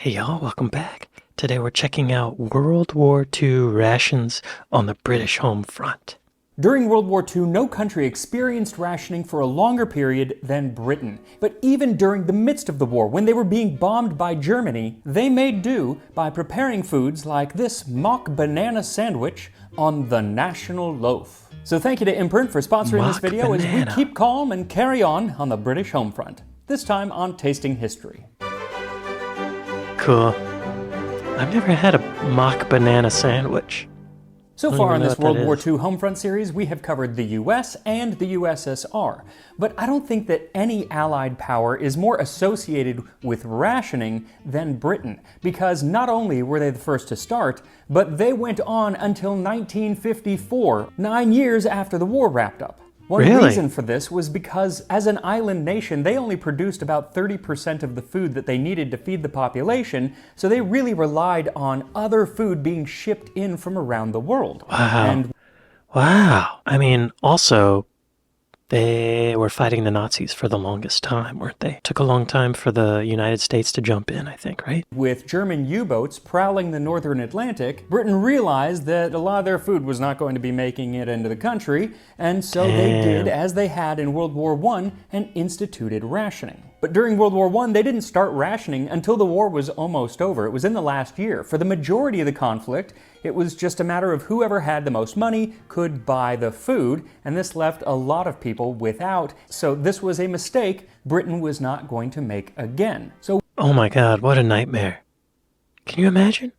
Hey y'all, welcome back. Today we're checking out World War II rations on the British home front. During World War II, no country experienced rationing for a longer period than Britain. But even during the midst of the war, when they were being bombed by Germany, they made do by preparing foods like this mock banana sandwich on the national loaf. So thank you to Imprint for sponsoring this video as we keep calm and carry on the British home front. This time on Tasting History. Cool. I've never had a mock banana sandwich. So far in this World War II Homefront series, we have covered the US and the USSR. But I don't think that any Allied power is more associated with rationing than Britain, because not only were they the first to start, but they went on until 1954, 9 years after the war wrapped up. One reason for this was because, as an island nation, they only produced about 30% of the food that they needed to feed the population, so they really relied on other food being shipped in from around the world. Wow. I mean, also, they were fighting the Nazis for the longest time, weren't they? Took a long time for the United States to jump in, I think, right? With German U-boats prowling the northern Atlantic, Britain realized that a lot of their food was not going to be making it into the country, and so they did as they had in World War I and instituted rationing. But during World War I, they didn't start rationing until the war was almost over. It was in the last year. For the majority of the conflict, it was just a matter of whoever had the most money could buy the food, and this left a lot of people without. So this was a mistake Britain was not going to make again. Oh my God, what a nightmare. Can you imagine?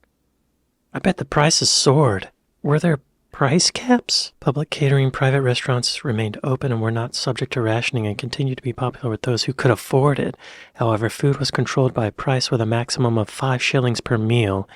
I bet the prices soared. Were there price caps? Public catering, private restaurants remained open and were not subject to rationing and continued to be popular with those who could afford it. However, food was controlled by price with a maximum of 5 shillings per meal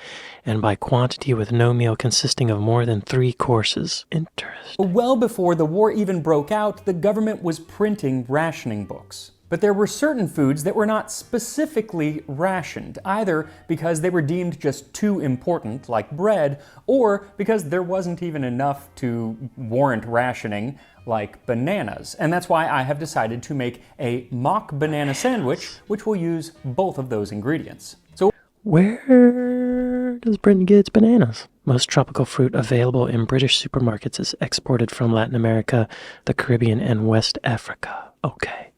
and by quantity with no meal consisting of more than 3 courses. Interesting. Well before the war even broke out, the government was printing rationing books. But there were certain foods that were not specifically rationed, either because they were deemed just too important, like bread, or because there wasn't even enough to warrant rationing, like bananas. And that's why I have decided to make a mock banana sandwich, which will use both of those ingredients. So, where does Britain get its bananas? Most tropical fruit available in British supermarkets is exported from Latin America, the Caribbean, and West Africa. Okay.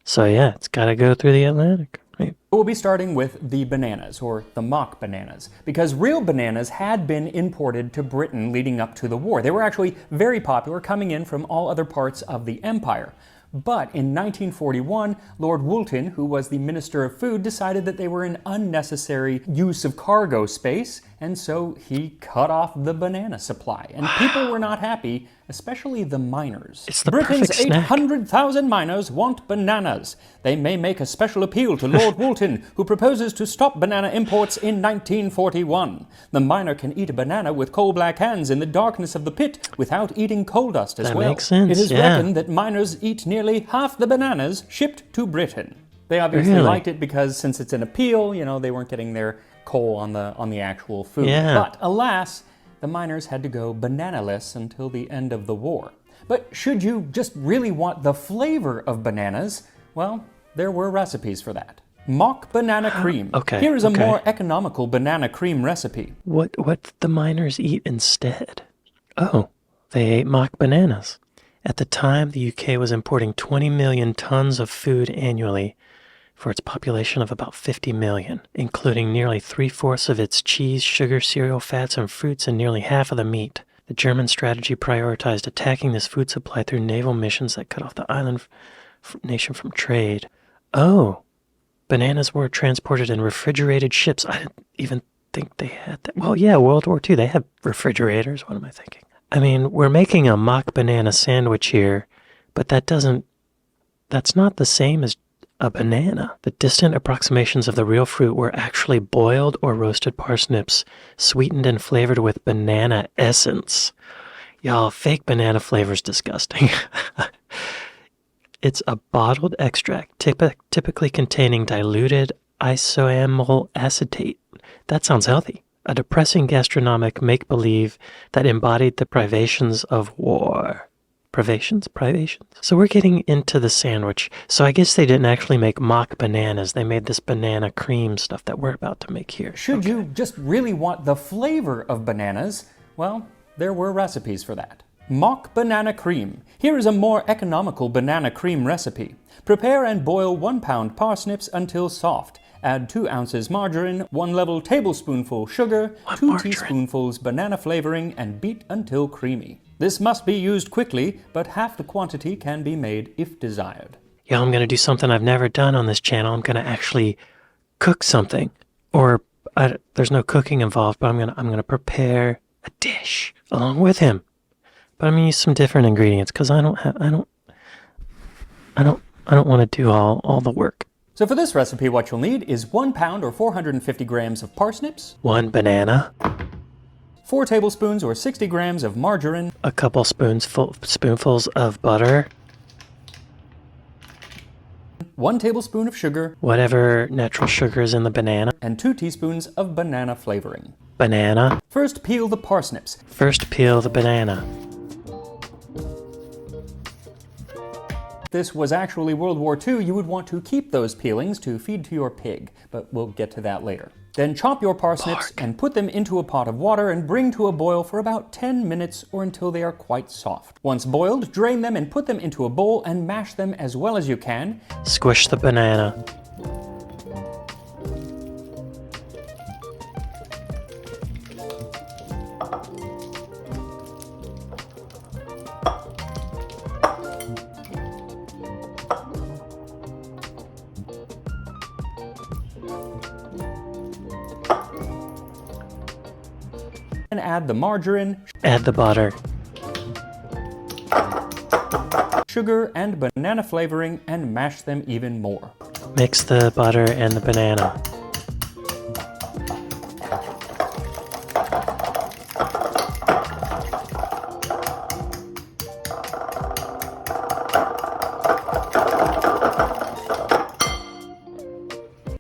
So yeah, it's got to go through the Atlantic, right? We'll be starting with the bananas, or the mock bananas, because real bananas had been imported to Britain leading up to the war. They were actually very popular, coming in from all other parts of the empire. But in 1941, Lord Woolton, who was the Minister of Food, decided that they were an unnecessary use of cargo space, and so he cut off the banana supply. And people were not happy, especially the miners. It's the Britain's perfect snack. 800,000 miners want bananas. They may make a special appeal to Lord Woolton, who proposes to stop banana imports in 1941. The miner can eat a banana with coal-black hands in the darkness of the pit without eating coal dust as well. That makes sense, It is reckoned that miners eat nearly half the bananas shipped to Britain. They obviously liked it because since it's an appeal, they weren't getting their coal on the actual food. Yeah. But alas, the miners had to go bananaless until the end of the war. But should you just really want the flavor of bananas, well, there were recipes for that. Mock banana cream. Here is a more economical banana cream recipe. What did the miners eat instead? Oh, they ate mock bananas. At the time, the UK was importing 20 million tons of food annually for its population of about 50 million, including nearly 3/4 of its cheese, sugar, cereal, fats, and fruits, and nearly half of the meat. The German strategy prioritized attacking this food supply through naval missions that cut off the island nation from trade. Oh, bananas were transported in refrigerated ships. I didn't even think they had that. Well, yeah, World War II, they had refrigerators. What am I thinking? I mean, we're making a mock banana sandwich here, but that's not the same as a banana. The distant approximations of the real fruit were actually boiled or roasted parsnips, sweetened and flavored with banana essence. Y'all, fake banana flavor's disgusting. It's a bottled extract, typically containing diluted isoamyl acetate. That sounds healthy. A depressing gastronomic make-believe that embodied the privations of war. Privations? So we're getting into the sandwich. So I guess they didn't actually make mock bananas. They made this banana cream stuff that we're about to make here. Should you just really want the flavor of bananas, well, there were recipes for that. Mock banana cream. Here is a more economical banana cream recipe. Prepare and boil 1 pound parsnips until soft. Add 2 ounces margarine, 1 level tablespoonful sugar, 2 teaspoonfuls banana flavoring, and beat until creamy. This must be used quickly, but half the quantity can be made if desired. Yeah, I'm going to do something I've never done on this channel. I'm going to actually cook something. Or there's no cooking involved, but I'm going to prepare a dish along with him. But I'm going to use some different ingredients because I don't want to do all the work. So for this recipe, what you'll need is 1 pound or 450 grams of parsnips, 1 banana, 4 tablespoons or 60 grams of margarine, a couple spoonfuls of butter, 1 tablespoon of sugar, whatever natural sugar is in the banana, and 2 teaspoons of banana flavoring. Banana. First, peel the parsnips. First, peel the banana. If this was actually World War II, you would want to keep those peelings to feed to your pig, but we'll get to that later. Then chop your parsnips and put them into a pot of water and bring to a boil for about 10 minutes or until they are quite soft. Once boiled, drain them and put them into a bowl and mash them as well as you can. Squish the banana. And add the margarine, add the butter, sugar, and banana flavoring and mash them even more. Mix the butter and the banana.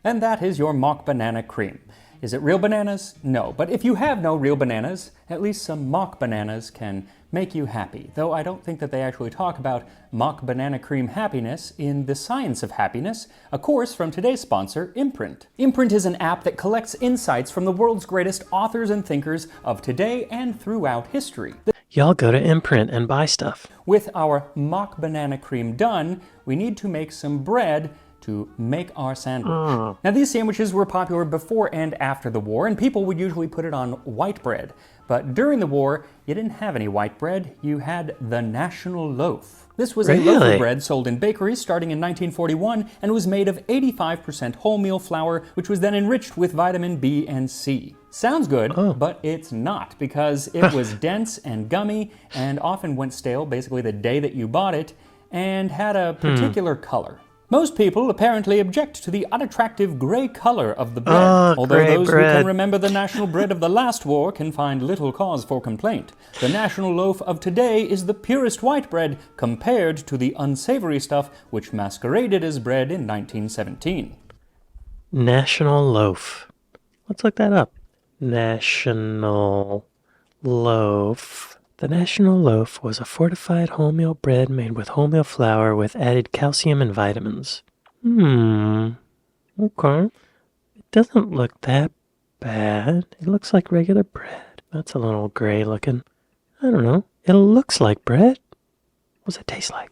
And that is your mock banana cream. Is it real bananas? No, but if you have no real bananas, at least some mock bananas can make you happy. Though I don't think that they actually talk about mock banana cream happiness in The Science of Happiness, a course from today's sponsor, Imprint. Imprint is an app that collects insights from the world's greatest authors and thinkers of today and throughout history. Y'all go to Imprint and buy stuff. With our mock banana cream done, we need to make some bread to make our sandwich. Now these sandwiches were popular before and after the war, and people would usually put it on white bread. But during the war, you didn't have any white bread, you had the national loaf. This was a loaf of bread sold in bakeries starting in 1941 and was made of 85% wholemeal flour, which was then enriched with vitamin B and C. Sounds good, but it's not, because it was dense and gummy and often went stale basically the day that you bought it and had a particular color. Most people apparently object to the unattractive gray color of the bread, although those who can remember the national bread of the last war can find little cause for complaint. The national loaf of today is the purest white bread compared to the unsavory stuff which masqueraded as bread in 1917. National loaf. Let's look that up. National loaf. The national loaf was a fortified wholemeal bread made with wholemeal flour with added calcium and vitamins. Okay. It doesn't look that bad. It looks like regular bread. That's a little gray looking. I don't know. It looks like bread. What does it taste like?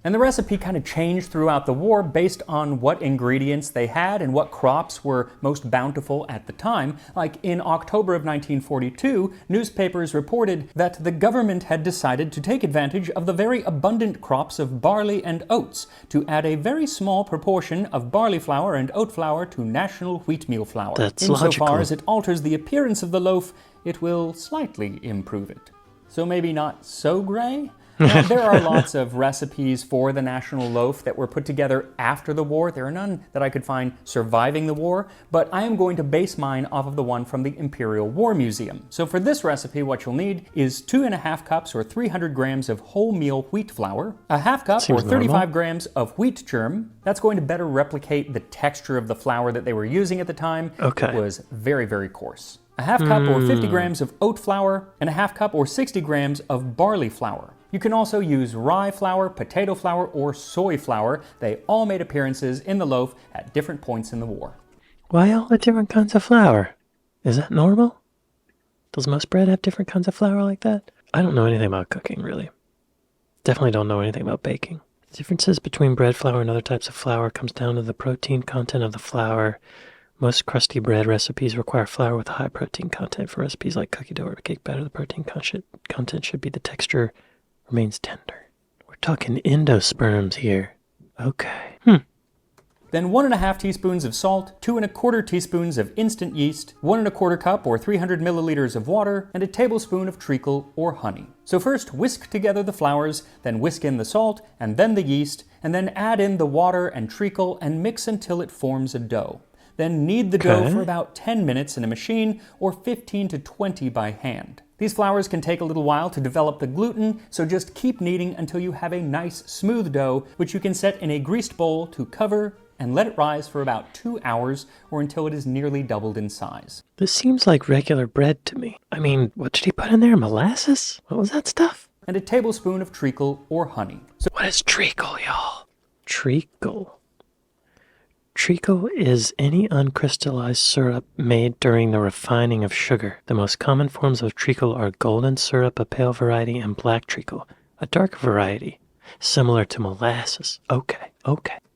And the recipe kind of changed throughout the war based on what ingredients they had and what crops were most bountiful at the time. Like in October of 1942, newspapers reported that the government had decided to take advantage of the very abundant crops of barley and oats to add a very small proportion of barley flour and oat flour to national wheatmeal flour. That's logical. Insofar as it alters the appearance of the loaf, it will slightly improve it. So maybe not so gray? Now, there are lots of recipes for the national loaf that were put together after the war. There are none that I could find surviving the war, but I am going to base mine off of the one from the Imperial War Museum. So for this recipe, what you'll need is 2.5 cups or 300 grams of wholemeal wheat flour, a half cup or 35 grams of wheat germ. That's going to better replicate the texture of the flour that they were using at the time. Okay. It was very, very coarse. A half cup or 50 grams of oat flour, and a half cup or 60 grams of barley flour. You can also use rye flour, potato flour, or soy flour. They all made appearances in the loaf at different points in the war. Why all the different kinds of flour? Is that normal? Does most bread have different kinds of flour like that? I don't know anything about cooking, really. Definitely don't know anything about baking. The differences between bread flour and other types of flour comes down to the protein content of the flour. Most crusty bread recipes require flour with high protein content. For recipes like cookie dough or cake batter, the protein content should be the texture remains tender. We're talking endosperms here. Okay. Then 1½ teaspoons of salt, 2¼ teaspoons of instant yeast, 1¼ cup or 300 milliliters of water, and a tablespoon of treacle or honey. So first whisk together the flours, then whisk in the salt, and then the yeast, and then add in the water and treacle and mix until it forms a dough. Then knead the dough for about 10 minutes in a machine or 15 to 20 by hand. These flours can take a little while to develop the gluten, so just keep kneading until you have a nice smooth dough, which you can set in a greased bowl to cover and let it rise for about 2 hours or until it is nearly doubled in size. This seems like regular bread to me. I mean, what did he put in there? Molasses? What was that stuff? And a tablespoon of treacle or honey. So what is treacle, y'all? Treacle. Treacle is any uncrystallized syrup made during the refining of sugar. The most common forms of treacle are golden syrup, a pale variety, and black treacle, a dark variety, similar to molasses. Okay.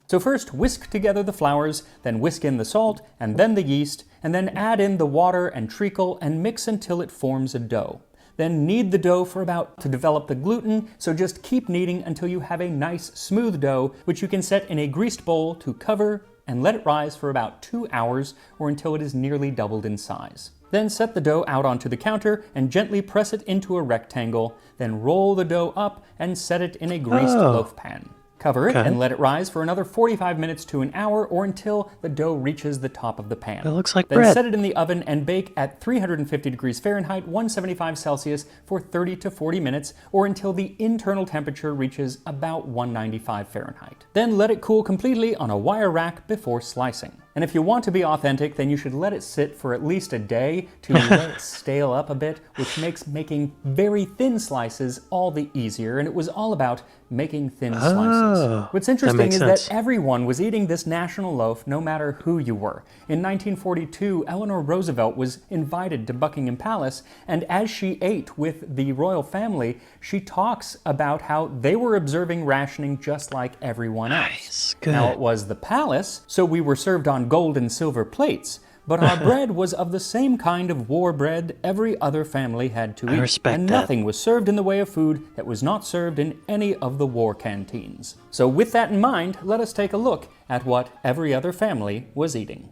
So first whisk together the flours, then whisk in the salt, and then the yeast, and then add in the water and treacle and mix until it forms a dough. Then knead the dough to develop the gluten, so just keep kneading until you have a nice smooth dough, which you can set in a greased bowl to cover and let it rise for about 2 hours or until it is nearly doubled in size. Then set the dough out onto the counter and gently press it into a rectangle, then roll the dough up and set it in a greased loaf pan. Cover it and let it rise for another 45 minutes to an hour or until the dough reaches the top of the pan. It looks like then bread. Set it in the oven and bake at 350 degrees Fahrenheit, 175 Celsius for 30 to 40 minutes or until the internal temperature reaches about 195 Fahrenheit. Then let it cool completely on a wire rack before slicing. And if you want to be authentic, then you should let it sit for at least a day to let it stale up a bit, which makes making very thin slices all the easier. And it was all about making thin slices. What's interesting is that everyone was eating this national loaf, no matter who you were. In 1942, Eleanor Roosevelt was invited to Buckingham Palace, and as she ate with the royal family, she talks about how they were observing rationing just like everyone else. Nice. Good. Now, it was the palace, so we were served on gold and silver plates, but our bread was of the same kind of war bread every other family had to eat. I respect and that. Nothing was served in the way of food that was not served in any of the war canteens. So with that in mind, let us take a look at what every other family was eating.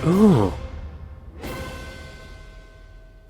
Ooh.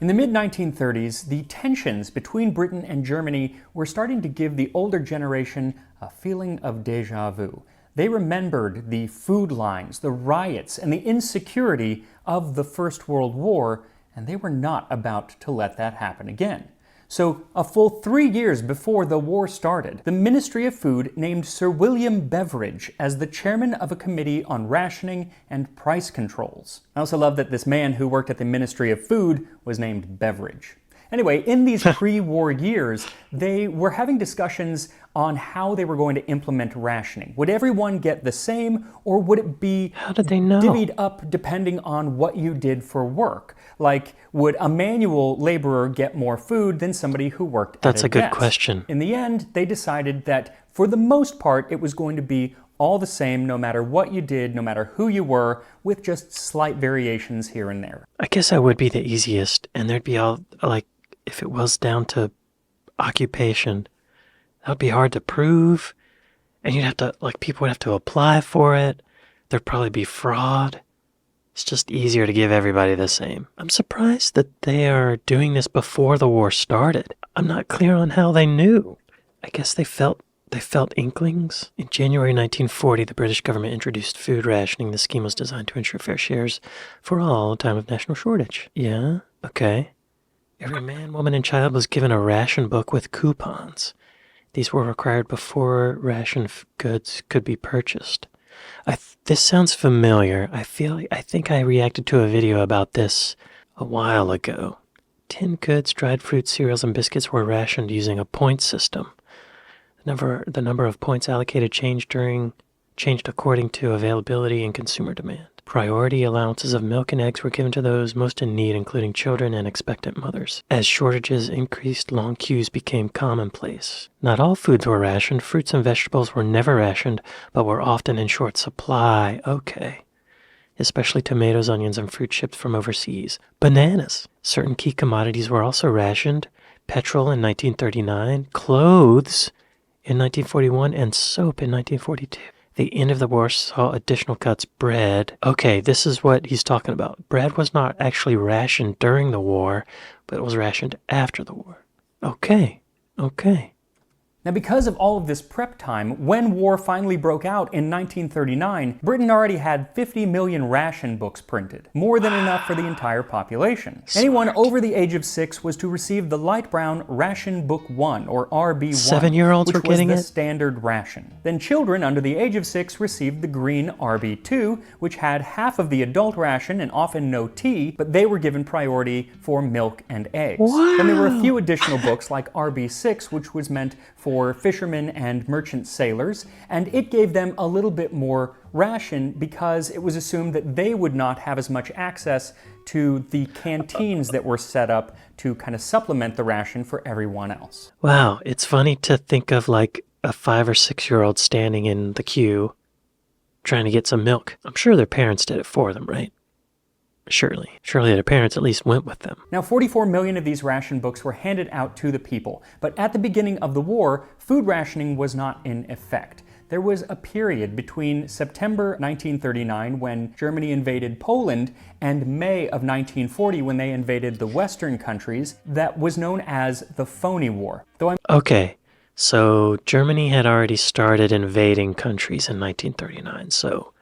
In the mid-1930s, the tensions between Britain and Germany were starting to give the older generation a feeling of déjà vu. They remembered the food lines, the riots, and the insecurity of the First World War, and they were not about to let that happen again. So, a full 3 years before the war started, the Ministry of Food named Sir William Beveridge as the chairman of a committee on rationing and price controls. I also love that this man who worked at the Ministry of Food was named Beveridge. Anyway, in these pre-war years, they were having discussions on how they were going to implement rationing. Would everyone get the same, or would it be divvied up depending on what you did for work? Like, would a manual laborer get more food than somebody who worked at a desk? That's a good question. In the end, they decided that for the most part, it was going to be all the same no matter what you did, no matter who you were, with just slight variations here and there. I guess that would be the easiest, and there'd be all, like, if it was down to occupation, that would be hard to prove, and you'd have to, like, people would have to apply for it. There'd probably be fraud. It's just easier to give everybody the same. I'm surprised that they are doing this before the war started. I'm not clear on how they knew. I guess they felt inklings. In January 1940, the British government introduced food rationing. The scheme was designed to ensure fair shares for all in time of national shortage. Yeah, okay. Every man, woman, and child was given a ration book with coupons. These were required before ration goods could be purchased. This sounds familiar. I think I reacted to a video about this a while ago. Tinned goods, dried fruit, cereals, and biscuits were rationed using a point system. The number of points allocated changed according to availability and consumer demand. Priority allowances of milk and eggs were given to those most in need, including children and expectant mothers. As shortages increased, long queues became commonplace. Not all foods were rationed. Fruits and vegetables were never rationed, but were often in short supply. Okay. Especially tomatoes, onions, and fruit shipped from overseas. Bananas. Certain key commodities were also rationed. Petrol in 1939, clothes in 1941, and soap in 1942. The end of the war saw additional cuts. Bread. Okay, this is what he's talking about. Bread was not actually rationed during the war, but it was rationed after the war. Okay. Now, because of all of this prep time, when war finally broke out in 1939, Britain already had 50 million ration books printed, more than enough for the entire population. Anyone over the age of 6 was to receive the light brown Ration Book 1, or RB1, 7-year-olds were getting which was the standard ration. Then children under the age of 6 received the green RB2, which had half of the adult ration and often no tea, but they were given priority for milk and eggs. Wow. Then there were a few additional books like RB6, which was meant for fishermen and merchant sailors, and it gave them a little bit more ration because it was assumed that they would not have as much access to the canteens that were set up to kind of supplement the ration for everyone else. Wow, it's funny to think of like a 5 or 6-year-old standing in the queue trying to get some milk. I'm sure their parents did it for them, right? Surely their parents at least went with them. Now, 44 million of these ration books were handed out to the people, but at the beginning of the war, food rationing was not in effect. There was a period between September 1939, when Germany invaded Poland, and May of 1940, when they invaded the Western countries, that was known as the Phony War. Okay, so Germany had already started invading countries in 1939, so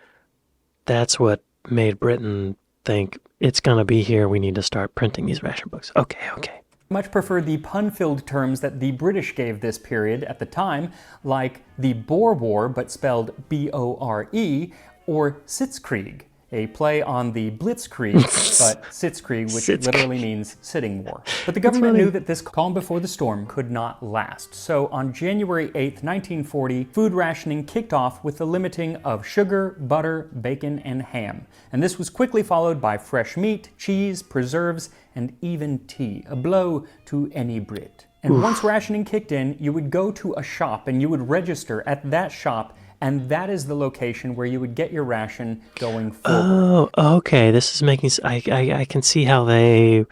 that's what made Britain think it's going to be here, we need to start printing these ration books. Okay. Much preferred the pun-filled terms that the British gave this period at the time, like the Boer War, but spelled B-O-R-E, or Sitzkrieg, a play on the Blitzkrieg, but Sitzkrieg, which literally means sitting war. But the government knew that this calm before the storm could not last. So on January 8th, 1940, food rationing kicked off with the limiting of sugar, butter, bacon, and ham. And this was quickly followed by fresh meat, cheese, preserves, and even tea, a blow to any Brit. And once rationing kicked in, you would go to a shop and you would register at that shop, and that is the location where you would get your ration going forward. Oh, okay. This is making... I can see how they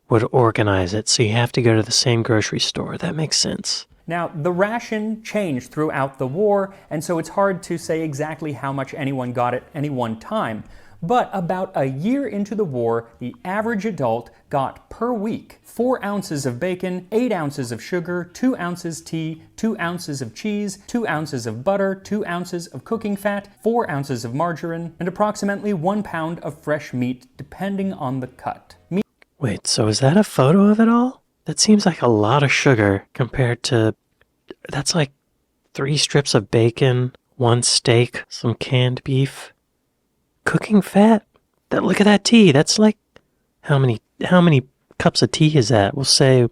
would organize it. So you have to go to the same grocery store. That makes sense. Now, the ration changed throughout the war, and so it's hard to say exactly how much anyone got at any one time. But about a year into the war, the average adult got per week 4 ounces of bacon, 8 ounces of sugar, 2 ounces tea, 2 ounces of cheese, 2 ounces of butter, 2 ounces of cooking fat, 4 ounces of margarine, and approximately 1 pound of fresh meat, depending on the cut. Wait, so is that a photo of it all? That seems like a lot of sugar compared to... That's like 3 strips of bacon, 1 steak, some canned beef... Cooking fat? Look at that tea. That's like how many cups of tea is that? We'll say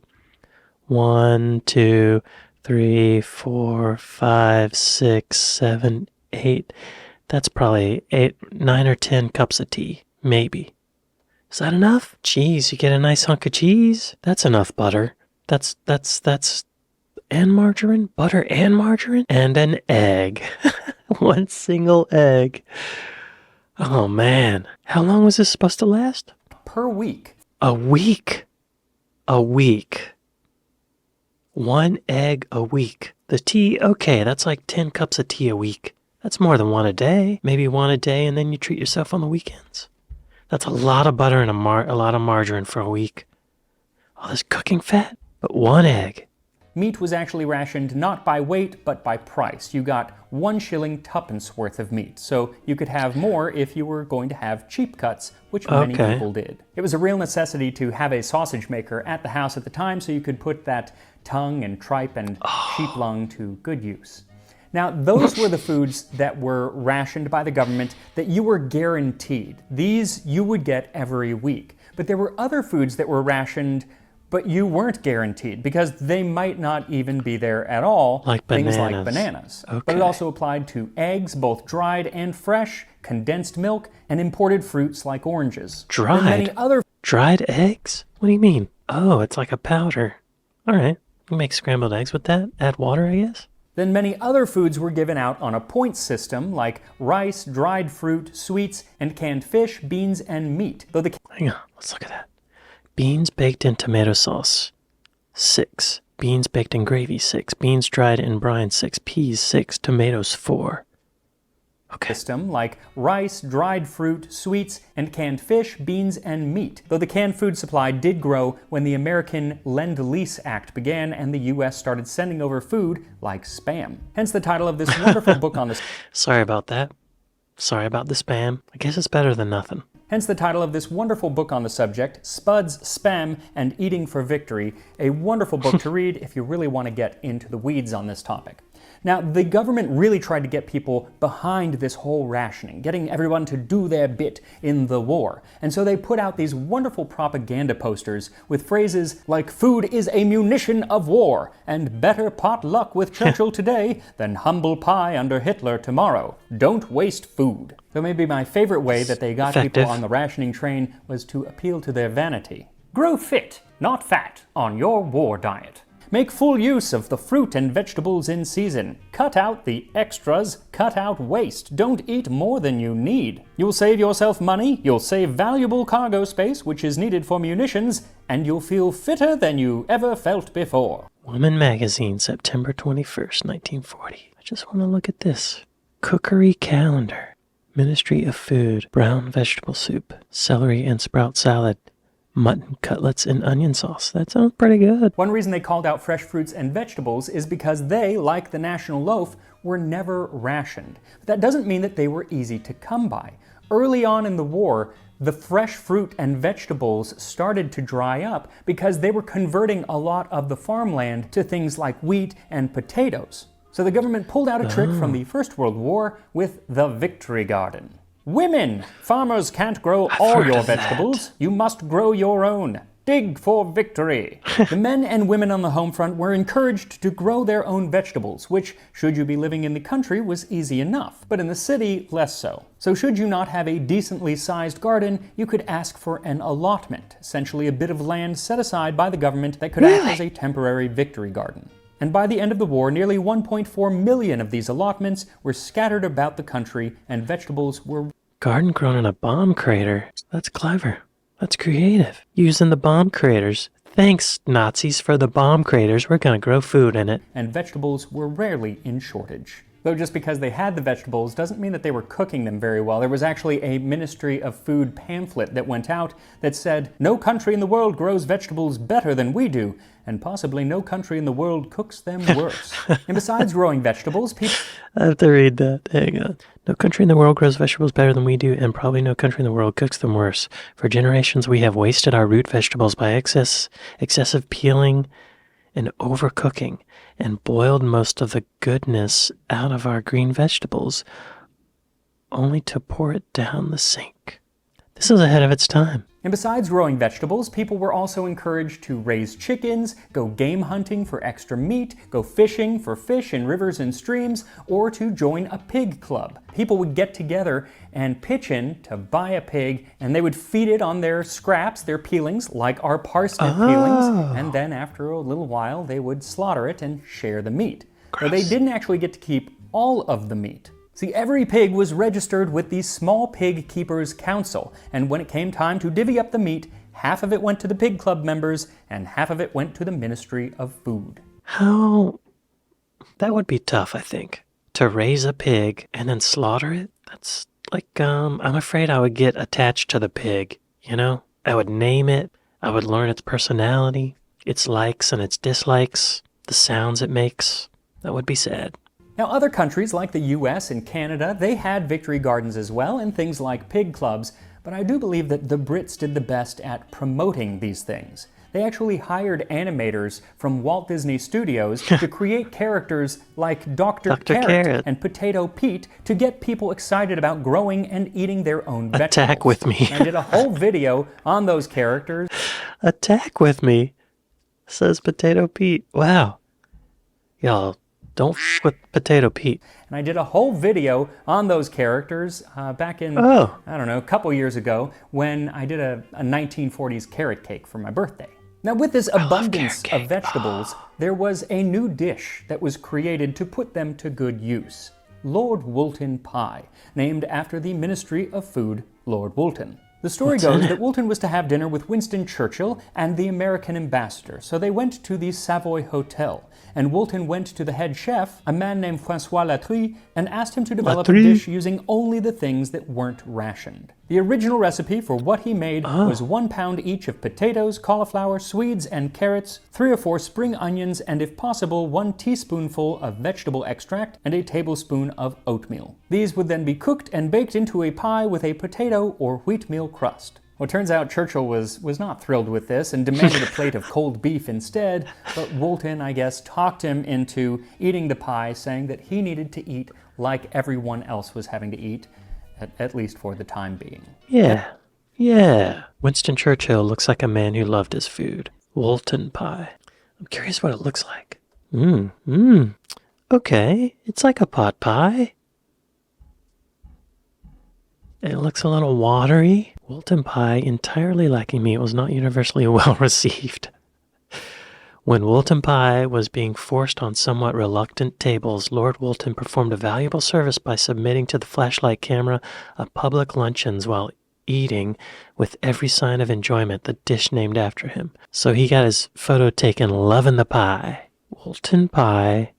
1, 2, 3, 4, 5, 6, 7, 8. That's probably 9 or 10 cups of tea, maybe. Is that enough? Cheese, you get a nice hunk of cheese. That's enough butter. That's and margarine, butter and margarine, and an egg. 1 single egg. Oh, man. How long was this supposed to last? Per week. A week. 1 egg a week. The tea, okay, that's like 10 cups of tea a week. That's more than 1 a day. Maybe 1 a day, and then you treat yourself on the weekends. That's a lot of butter and a lot of margarine for a week. All this cooking fat, but 1 egg. Meat was actually rationed not by weight, but by price. You got 1 shilling tuppence worth of meat, so you could have more if you were going to have cheap cuts, which many people did. It was a real necessity to have a sausage maker at the house at the time, so you could put that tongue and tripe and sheep lung to good use. Now, those were the foods that were rationed by the government that you were guaranteed. These you would get every week. But there were other foods that were rationed But you weren't guaranteed because they might not even be there at all. Like things bananas. like bananas. Okay. But it also applied to eggs, both dried and fresh, condensed milk, and imported fruits like oranges. Dried? And many other Dried eggs? What do you mean? Oh, it's like a powder. All right. You make scrambled eggs with that? Add water, I guess? Then many other foods were given out on a points system, like rice, dried fruit, sweets, and canned fish, beans, and meat. Though the Hang on, let's look at that. Beans baked in tomato sauce, 6. Beans baked in gravy, 6. Beans dried in brine, 6. Peas, 6. Tomatoes, 4. Okay. system, like rice, dried fruit, sweets, and canned fish, beans, and meat. Though the canned food supply did grow when the American Lend-Lease Act began and the U.S. started sending over food like Spam. Hence the title of this wonderful book on the Sorry about that. Sorry about the spam. I guess it's better than nothing. Hence the title of this wonderful book on the subject, Spuds, Spam, and Eating for Victory, a wonderful book to read if you really want to get into the weeds on this topic. Now, the government really tried to get people behind this whole rationing, getting everyone to do their bit in the war. And so they put out these wonderful propaganda posters with phrases like, "Food is a munition of war," and "Better pot luck with Churchill today than humble pie under Hitler tomorrow. Don't waste food." So maybe my favorite way that they got Effective. people on the rationing train was to appeal to their vanity. Grow fit, not fat, on your war diet. Make full use of the fruit and vegetables in season. Cut out the extras, cut out waste. Don't eat more than you need. You'll save yourself money, you'll save valuable cargo space, which is needed for munitions, and you'll feel fitter than you ever felt before. Woman Magazine, September 21st, 1940. I just want to look at this. Cookery calendar. Ministry of Food. Brown vegetable soup. Celery and sprout salad. Mutton cutlets in onion sauce. That sounds pretty good. One reason they called out fresh fruits and vegetables is because they, like the national loaf, were never rationed. But that doesn't mean that they were easy to come by. Early on in the war, the fresh fruit and vegetables started to dry up because they were converting a lot of the farmland to things like wheat and potatoes. So the government pulled out a trick from the First World War with the Victory Garden. Women! Farmers can't grow all heard your of that. vegetables. You must grow your own. Dig for victory. The men and women on the home front were encouraged to grow their own vegetables, which, should you be living in the country, was easy enough. But in the city, less so. So should you not have a decently sized garden, you could ask for an allotment, essentially a bit of land set aside by the government that could act as a temporary victory garden. And by the end of the war, nearly 1.4 million of these allotments were scattered about the country, and vegetables were Garden grown in a bomb crater. That's clever. That's creative. Using the bomb craters. Thanks, Nazis, for the bomb craters. We're gonna grow food in it. and vegetables were rarely in shortage. Though just because they had the vegetables doesn't mean that they were cooking them very well. There was actually a Ministry of Food pamphlet that went out that said, "No country in the world grows vegetables better than we do, and possibly no country in the world cooks them worse." And besides growing vegetables, people I have to read that. Hang on. No country in the world grows vegetables better than we do, and probably no country in the world cooks them worse. For generations, we have wasted our root vegetables by excessive peeling and overcooking, and boiled most of the goodness out of our green vegetables, only to pour it down the sink. This is ahead of its time. And besides growing vegetables, people were also encouraged to raise chickens, go game hunting for extra meat, go fishing for fish in rivers and streams, or to join a pig club. People would get together and pitch in to buy a pig, and they would feed it on their scraps, their peelings, like our parsnip peelings, and then after a little while they would slaughter it and share the meat. But they didn't actually get to keep all of the meat. See, every pig was registered with the Small Pig Keepers Council, and when it came time to divvy up the meat, half of it went to the pig club members, and half of it went to the Ministry of Food. How? That would be tough, I think. To raise a pig and then slaughter it? That's like, I'm afraid I would get attached to the pig, you know? I would name it, I would learn its personality, its likes and its dislikes, the sounds it makes. That would be sad. Now, other countries like the US and Canada, they had victory gardens as well and things like pig clubs, but I do believe that the Brits did the best at promoting these things. They actually hired animators from Walt Disney Studios to create characters like Dr. Carrot and Potato Pete to get people excited about growing and eating their own vegetables. Attack with me. And did a whole video on those characters. Attack with me? Says Potato Pete. Wow. Y'all, don't with Potato Pete. And I did a whole video on those characters back in, Oh. I don't know, a couple years ago when I did a 1940s carrot cake for my birthday. Now, with this abundance of vegetables, there was a new dish that was created to put them to good use. Lord Woolton Pie, named after the Ministry of Food, Lord Woolton. The story goes that Woolton was to have dinner with Winston Churchill and the American ambassador, so they went to the Savoy Hotel. And Woolton went to the head chef, a man named Francois Latry, and asked him to develop a dish using only the things that weren't rationed. The original recipe for what he made was 1 pound each of potatoes, cauliflower, swedes, and carrots, 3 or 4 spring onions, and if possible, 1 teaspoonful of vegetable extract and a tablespoon of oatmeal. These would then be cooked and baked into a pie with a potato or wheatmeal crust. Well, it turns out Churchill was not thrilled with this and demanded a plate of cold beef instead, but Woolton, I guess, talked him into eating the pie, saying that he needed to eat like everyone else was having to eat, at least for the time being. Yeah. Winston Churchill looks like a man who loved his food. Woolton pie. I'm curious what it looks like. Okay, it's like a pot pie. It looks a little watery. Woolton pie, entirely lacking meat, was not universally well received. When Woolton pie was being forced on somewhat reluctant tables, Lord Woolton performed a valuable service by submitting to the flashlight camera of public luncheons while eating with every sign of enjoyment the dish named after him. So he got his photo taken loving the pie. Woolton pie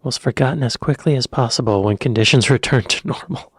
was forgotten as quickly as possible when conditions returned to normal.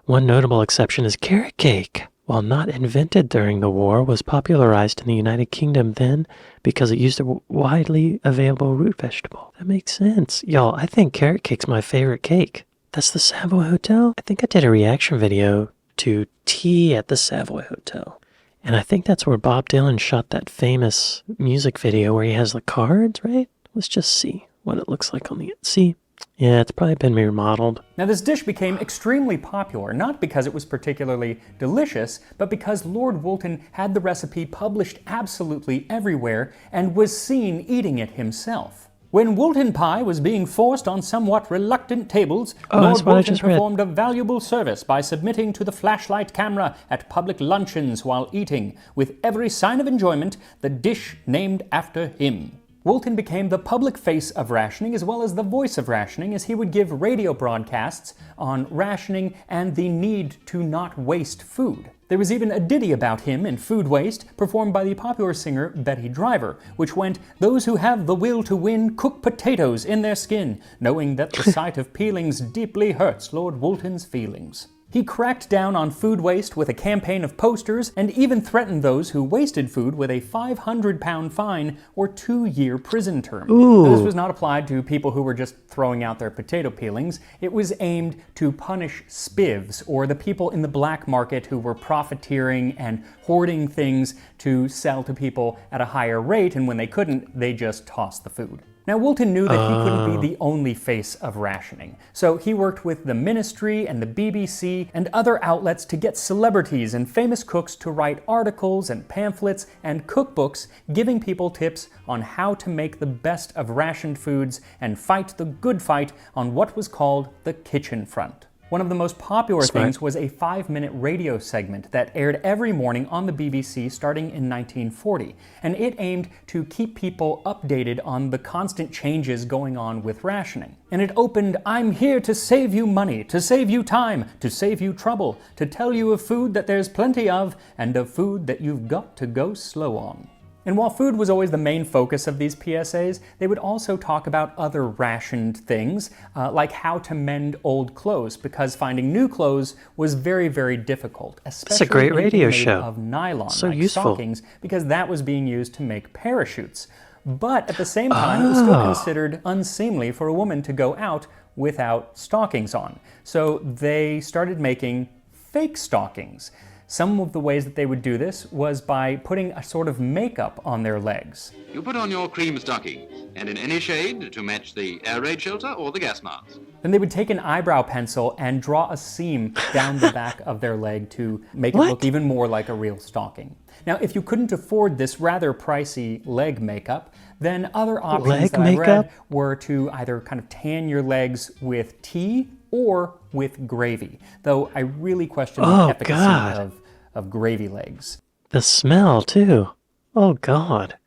One notable exception is carrot cake. While not invented during the war, was popularized in the United Kingdom then because it used a widely available root vegetable. That makes sense. Y'all, I think carrot cake's my favorite cake. That's the Savoy Hotel? I think I did a reaction video to Tea at the Savoy Hotel. And I think that's where Bob Dylan shot that famous music video where he has the cards, right? Let's just see what it looks like on the... See? Yeah, it's probably been remodeled. Now, this dish became extremely popular, not because it was particularly delicious, but because Lord Woolton had the recipe published absolutely everywhere and was seen eating it himself. When Woolton pie was being forced on somewhat reluctant tables, Lord Woolton performed a valuable service by submitting to the flashlight camera at public luncheons while eating, with every sign of enjoyment, the dish named after him. Woolton became the public face of rationing as well as the voice of rationing, as he would give radio broadcasts on rationing and the need to not waste food. There was even a ditty about him and food waste performed by the popular singer Betty Driver, which went, "Those who have the will to win cook potatoes in their skin, knowing that the sight of peelings deeply hurts Lord Woolton's feelings." He cracked down on food waste with a campaign of posters and even threatened those who wasted food with a £500 fine or 2-year prison term. This was not applied to people who were just throwing out their potato peelings. It was aimed to punish spivs, or the people in the black market who were profiteering and hoarding things to sell to people at a higher rate, and when they couldn't, they just tossed the food. Now, Woolton knew that he couldn't be the only face of rationing, so he worked with the Ministry and the BBC and other outlets to get celebrities and famous cooks to write articles and pamphlets and cookbooks giving people tips on how to make the best of rationed foods and fight the good fight on what was called the kitchen front. One of the most popular things was a 5-minute radio segment that aired every morning on the BBC starting in 1940, and it aimed to keep people updated on the constant changes going on with rationing. And it opened, "I'm here to save you money, to save you time, to save you trouble, to tell you of food that there's plenty of, and of food that you've got to go slow on." And while food was always the main focus of these PSAs, they would also talk about other rationed things, like how to mend old clothes, because finding new clothes was very, very difficult, especially it's a great radio show. Of nylon, so like useful. Stockings, because that was being used to make parachutes. But at the same time, it was still considered unseemly for a woman to go out without stockings on. So they started making fake stockings. Some of the ways that they would do this was by putting a sort of makeup on their legs. You put on your cream stockings, and in any shade to match the air raid shelter or the gas mask. Then they would take an eyebrow pencil and draw a seam down the back of their leg to make it look even more like a real stocking. Now, if you couldn't afford this rather pricey leg makeup, then other options that I read were to either kind of tan your legs with tea or with gravy, though I really question the efficacy of gravy legs. The smell, too. Oh, God.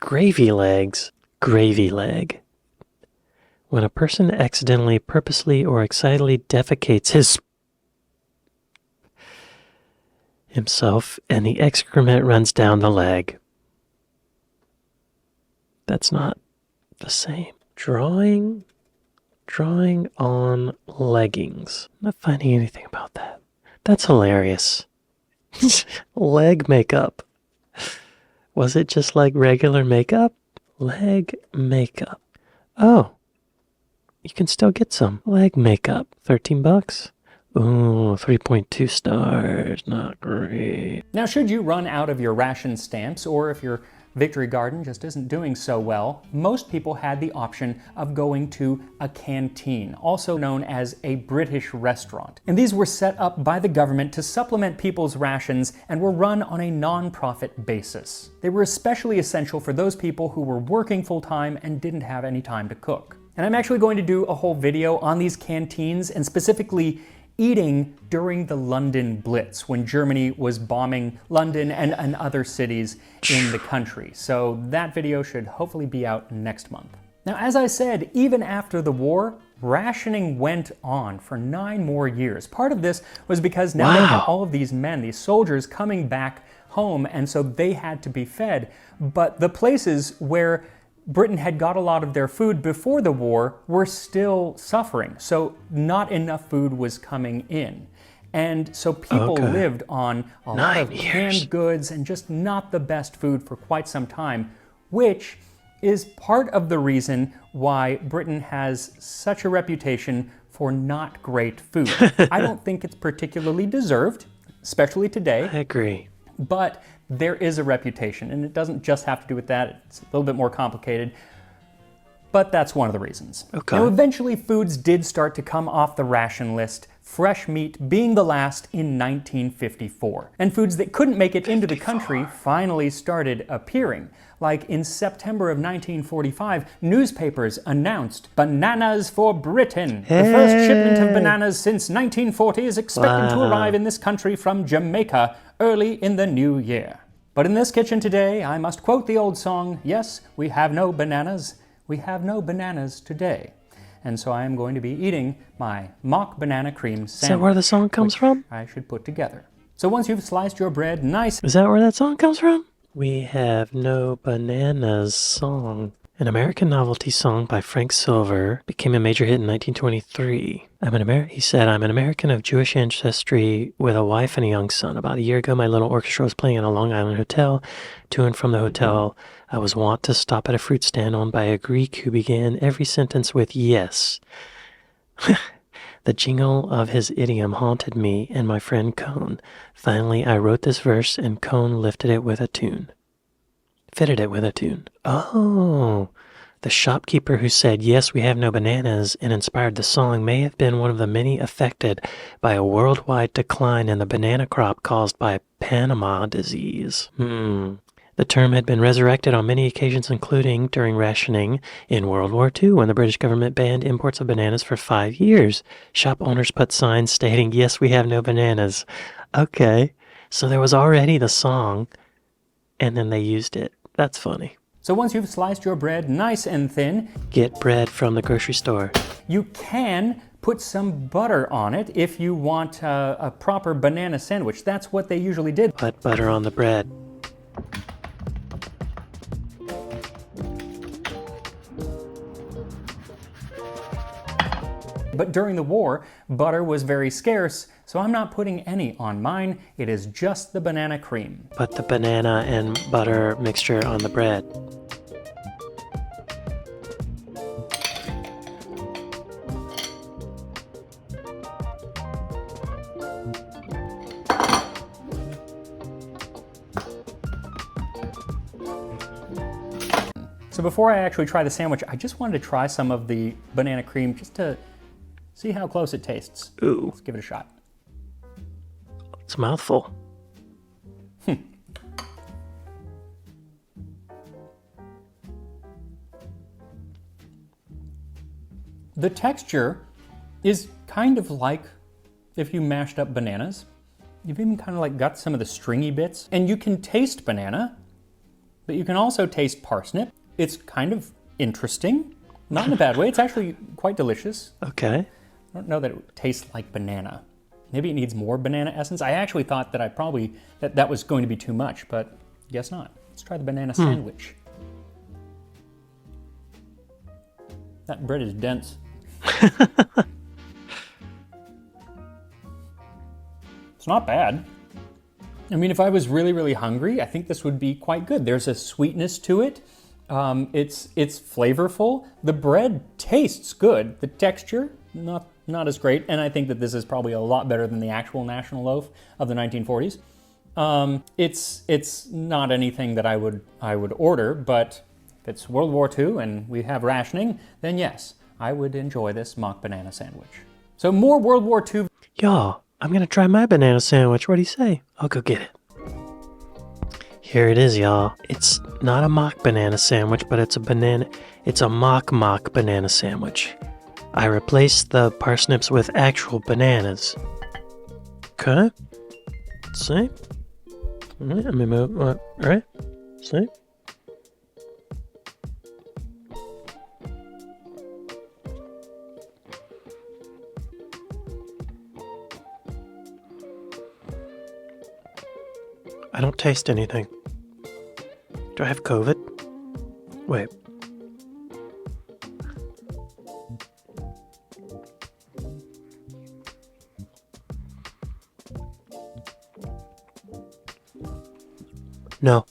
Gravy legs. Gravy leg. When a person accidentally, purposely, or excitedly defecates himself and the excrement runs down the leg. That's not the same. Drawing on leggings. I'm not finding anything about that. That's hilarious. Leg makeup. Was it just like regular makeup? Leg makeup. Oh. You can still get some leg makeup. $13. Ooh, 3.2 stars. Not great. Now, should you run out of your ration stamps, or if your Victory Garden just isn't doing so well, most people had the option of going to a canteen, also known as a British restaurant. And these were set up by the government to supplement people's rations and were run on a non-profit basis. They were especially essential for those people who were working full-time and didn't have any time to cook. And I'm actually going to do a whole video on these canteens and specifically eating during the London Blitz, when Germany was bombing London and other cities in the country. So that video should hopefully be out next month. Now, as I said, even after the war, rationing went on for 9 more years. Part of this was because now they had all of these men, these soldiers, coming back home, and so they had to be fed. But the places where Britain had got a lot of their food before the war were still suffering, so not enough food was coming in. And so people lived on a lot of canned goods and just not the best food for quite some time, which is part of the reason why Britain has such a reputation for not great food. I don't think it's particularly deserved, especially today. I agree. But there is a reputation, and it doesn't just have to do with that. It's a little bit more complicated, but that's one of the reasons. Now, eventually foods did start to come off the ration list, fresh meat being the last in 1954. And foods that couldn't make it into the country finally started appearing. Like in September of 1945, newspapers announced bananas for Britain. The first shipment of bananas since 1940 is expected to arrive in this country from Jamaica early in the new year. But in this kitchen today, I must quote the old song, yes, we have no bananas. We have no bananas today. And so I am going to be eating my mock banana cream sandwich. Is that where the song comes from? I should put together. So once you've sliced your bread nice... Is that where that song comes from? We Have No Bananas song. An American novelty song by Frank Silver became a major hit in 1923. He said, I'm an American of Jewish ancestry with a wife and a young son. About a year ago, my little orchestra was playing in a Long Island hotel. To and from the hotel, I was wont to stop at a fruit stand owned by a Greek who began every sentence with yes. The jingle of his idiom haunted me and my friend Cone. Finally, I wrote this verse and Cone lifted it with a tune. Fitted it with a tune. Oh, the shopkeeper who said, yes, we have no bananas, and inspired the song may have been one of the many affected by a worldwide decline in the banana crop caused by Panama disease. The term had been resurrected on many occasions, including during rationing in World War II, when the British government banned imports of bananas for 5 years. Shop owners put signs stating, yes, we have no bananas. Okay, so there was already the song, and then they used it. That's funny. So once you've sliced your bread nice and thin, get bread from the grocery store. You can put some butter on it if you want a proper banana sandwich. That's what they usually did. Put butter on the bread. But during the war, butter was very scarce, so I'm not putting any on mine. It is just the banana cream. Put the banana and butter mixture on the bread. So before I actually try the sandwich, I just wanted to try some of the banana cream just to see how close it tastes. Ooh. Let's give it a shot. It's a mouthful. The texture is kind of like if you mashed up bananas. You've even kind of like got some of the stringy bits. And you can taste banana, but you can also taste parsnip. It's kind of interesting, not in a bad way. It's actually quite delicious. Okay. I don't know that it tastes like banana. Maybe it needs more banana essence. I actually thought that that was going to be too much, but guess not. Let's try the banana sandwich. That bread is dense. It's not bad. I mean, if I was really, really hungry, I think this would be quite good. There's a sweetness to it. It's flavorful. The bread tastes good. The texture, not as great. And I think that this is probably a lot better than the actual national loaf of the 1940s. It's not anything that I would order, but if it's World War II and we have rationing, then yes, I would enjoy this mock banana sandwich. So more World War II. Y'all, I'm gonna try my banana sandwich. What do you say? I'll go get it. Here it is, y'all. It's not a mock banana sandwich, but it's a mock banana sandwich. I replaced the parsnips with actual bananas. Okay. See? All right, let me move. All right. See? I don't taste anything. Do I have COVID? Wait. No.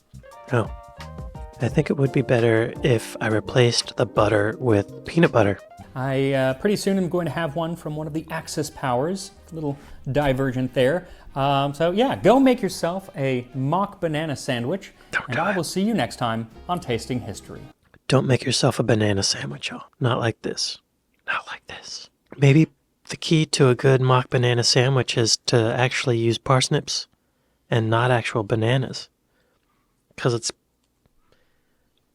I think it would be better if I replaced the butter with peanut butter. I pretty soon am going to have one from one of the Axis powers. A little divergent there. So yeah, go make yourself a mock banana sandwich, and I will see you next time on Tasting History. Don't make yourself a banana sandwich, y'all. Not like this. Not like this. Maybe the key to a good mock banana sandwich is to actually use parsnips and not actual bananas. Because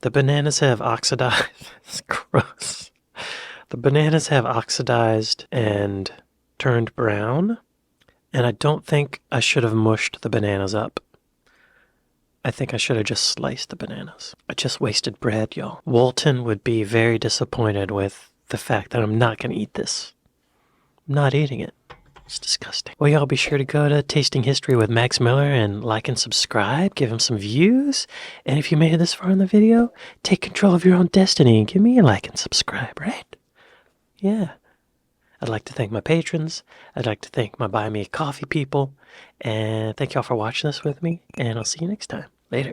the bananas have oxidized. It's gross. The bananas have oxidized and turned brown, and I don't think I should have mushed the bananas up. I think I should have just sliced the bananas. I just wasted bread, y'all. Walton would be very disappointed with the fact that I'm not going to eat this. I'm not eating it. It's disgusting. Well, y'all be sure to go to Tasting History with Max Miller and like and subscribe. Give him some views. And if you made it this far in the video, take control of your own destiny and give me a like and subscribe, right? Yeah. I'd like to thank my patrons. I'd like to thank my Buy Me a Coffee people. And thank y'all for watching this with me. And I'll see you next time. Later.